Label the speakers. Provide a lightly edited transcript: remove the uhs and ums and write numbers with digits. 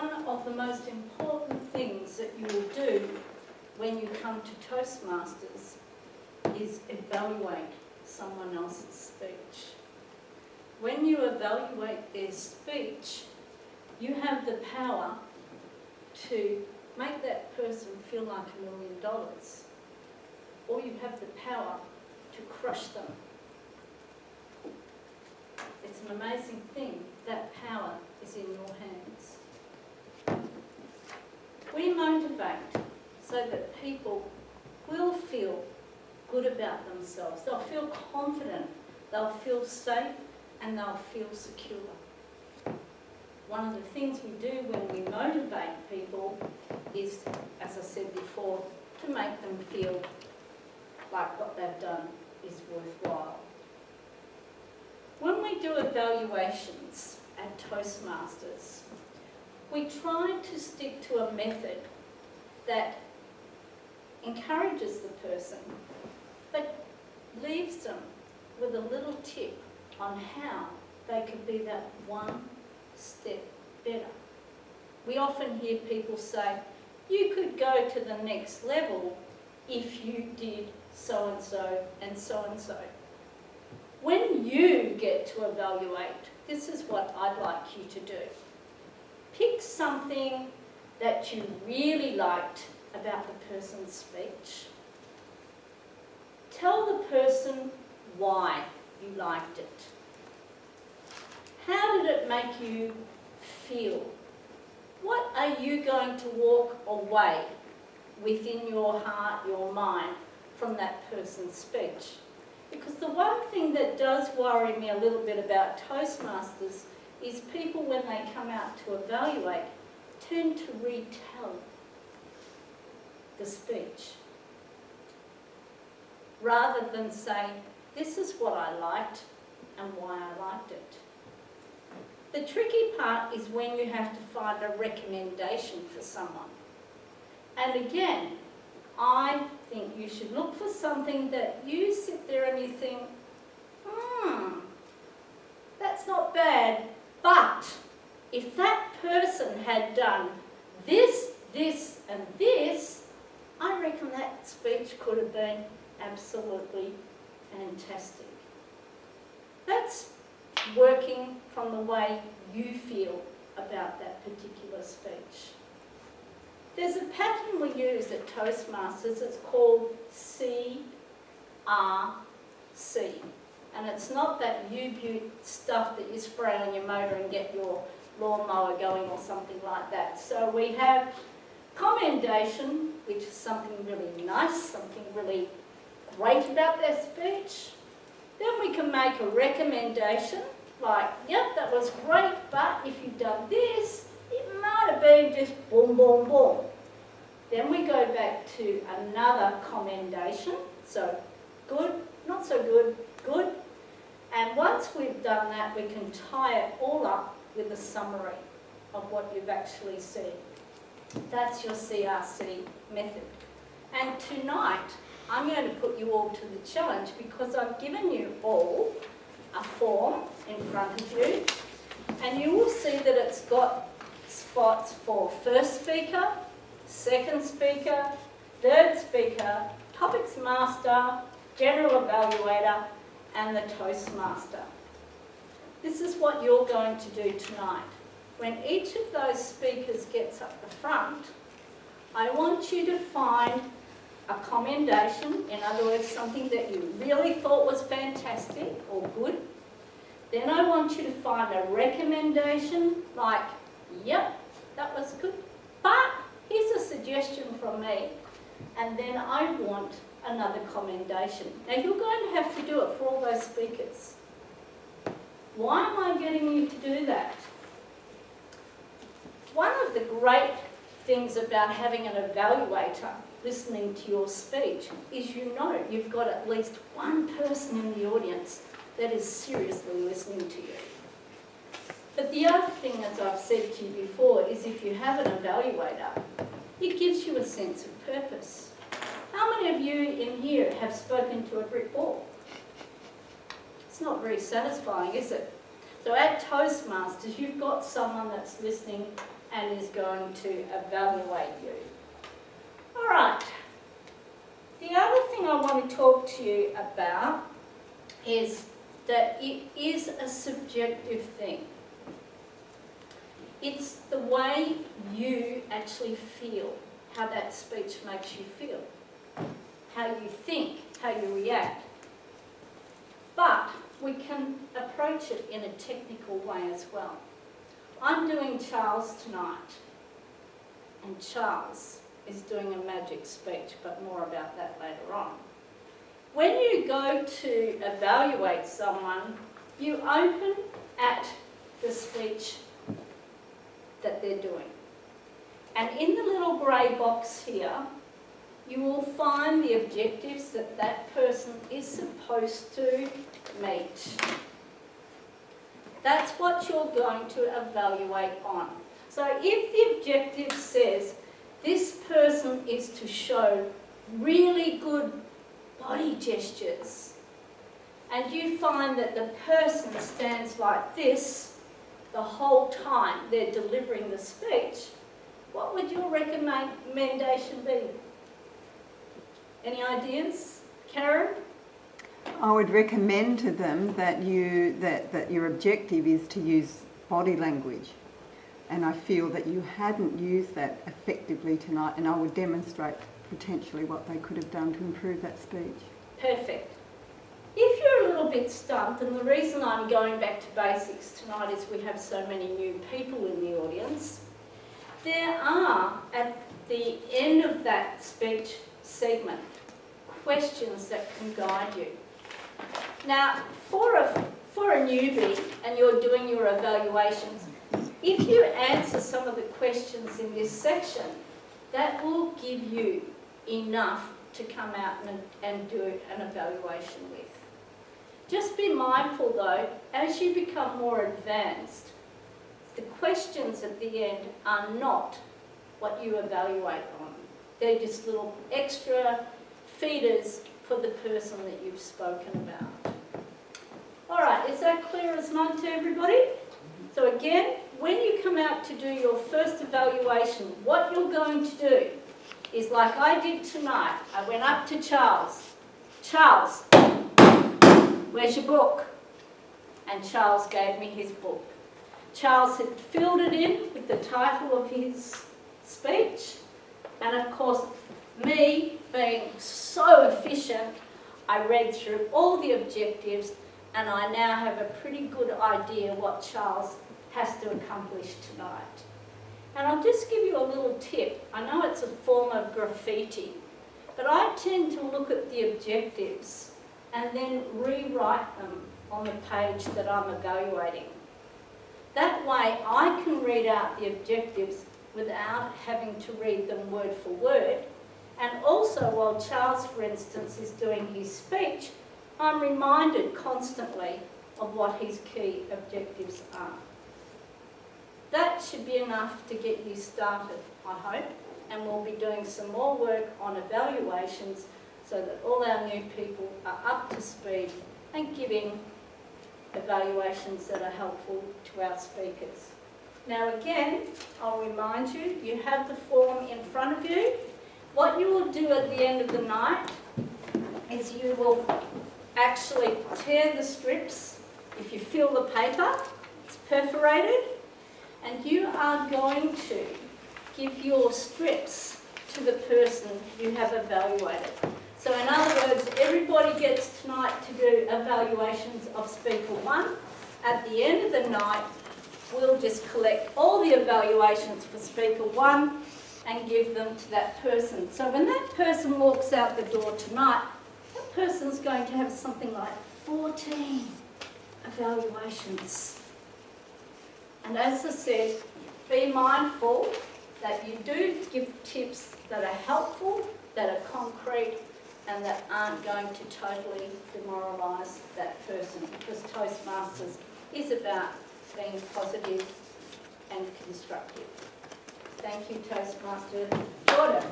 Speaker 1: one of the most important things that you will do when you come to Toastmasters is evaluate someone else's speech. When you evaluate their speech, you have the power to make that person feel like $1 million, or you have the power to crush them. It's an amazing thing. That power is in your hands. We motivate so that people will feel good about themselves. They'll feel confident, they'll feel safe, and they'll feel secure. One of the things we do when we motivate people is, as I said before, to make them feel like what they've done is worthwhile. When we do evaluations at Toastmasters, we try to stick to a method that encourages the person, but leaves them with a little tip on how they could be that one step better. We often hear people say, you could go to the next level if you did so-and-so and so-and-so. When you get to evaluate, this is what I'd like you to do. Pick something that you really liked about the person's speech. Tell the person why you liked it. How did it make you feel? What are you going to walk away within your heart, your mind, from that person's speech? Because the one thing that does worry me a little bit about Toastmasters is people, when they come out to evaluate, tend to retell the speech rather than saying, this is what I liked and why I liked it. The tricky part is when you have to find a recommendation for someone. And again, I think you should look for something that you sit there and you think, that's not bad, but if that person had done this, this, and this, I reckon that speech could have been absolutely fantastic. That's working from the way you feel about that particular speech. There's a pattern we use at Toastmasters. It's called CRC. And it's not that U-Butte stuff that you spray on your motor and get your lawnmower going or something like that. So we have commendation, which is something really nice, something really great about their speech. Then we can make a recommendation, like, yep, that was great, but if you'd done this, it might have been just boom, boom, boom. Then we go back to another commendation, so good, not so good, good. And once we've done that, we can tie it all up with a summary of what you've actually said. That's your CRC method. And tonight, I'm going to put you all to the challenge because I've given you all a form in front of you, and you will see that it's got spots for first speaker, second speaker, third speaker, topics master, general evaluator, and the Toastmaster. This is what you're going to do tonight. When each of those speakers gets up the front, I want you to find a commendation, in other words, something that you really thought was fantastic or good. Then I want you to find a recommendation, like, yep, that was good, but here's a suggestion from me. And then I want another commendation. Now you're going to have to do it for all those speakers. Why am I getting you to do that? One of the great things about having an evaluator listening to your speech is you've got at least one person in the audience that is seriously listening to you. But the other thing, as I've said to you before, is if you have an evaluator, it gives you a sense of purpose. How many of you in here have spoken to a brick wall? It's not very satisfying, is it? So at Toastmasters, you've got someone that's listening and is going to evaluate you. All right. The other thing I want to talk to you about is that it is a subjective thing. It's the way you actually feel, how that speech makes you feel, how you think, how you react. But we can approach it in a technical way as well. I'm doing Charles tonight, and Charles is doing a magic speech, but more about that later on. When you go to evaluate someone, you open at the speech that they're doing. And in the little grey box here, you will find the objectives that that person is supposed to meet. That's what you're going to evaluate on. So if the objective says this person is to show really good body gestures, and you find that the person stands like this the whole time they're delivering the speech, what would your recommendation be? Any ideas? Karen?
Speaker 2: I would recommend to them that your objective is to use body language, and I feel that you hadn't used that effectively tonight, and I would demonstrate potentially what they could have done to improve that speech.
Speaker 1: Perfect. If you're a little bit stumped, and the reason I'm going back to basics tonight is we have so many new people in the audience, there are, at the end of that speech segment, questions that can guide you. Now, for a newbie, and you're doing your evaluations, if you answer some of the questions in this section, that will give you enough to come out and do an evaluation with. Just be mindful though, as you become more advanced, the questions at the end are not what you evaluate on. They're just little extra feeders for the person that you've spoken about. All right, is that clear as mud to everybody? So again, when you come out to do your first evaluation, what you're going to do is like I did tonight. I went up to Charles. Charles, where's your book? And Charles gave me his book. Charles had filled it in with the title of his speech. And of course, me being so efficient, I read through all the objectives, and I now have a pretty good idea what Charles has to accomplish tonight. And I'll just give you a little tip. I know it's a form of graffiti, but I tend to look at the objectives and then rewrite them on the page that I'm evaluating. That way I can read out the objectives without having to read them word for word. And also while Charles, for instance, is doing his speech, I'm reminded constantly of what his key objectives are. That should be enough to get you started, I hope, and we'll be doing some more work on evaluations so that all our new people are up to speed and giving evaluations that are helpful to our speakers. Now again, I'll remind you, you have the form in front of you. What you will do at the end of the night is you will actually tear the strips. If you feel the paper, it's perforated, and you are going to give your strips to the person you have evaluated. So in other words, everybody gets tonight to do evaluations of Speaker 1. At the end of the night, we'll just collect all the evaluations for Speaker 1 and give them to that person. So when that person walks out the door tonight, that person's going to have something like 14 evaluations. And as I said, be mindful that you do give tips that are helpful, that are concrete, and that aren't going to totally demoralise that person, because Toastmasters is about being positive and constructive. Thank you, Toastmaster Jordan.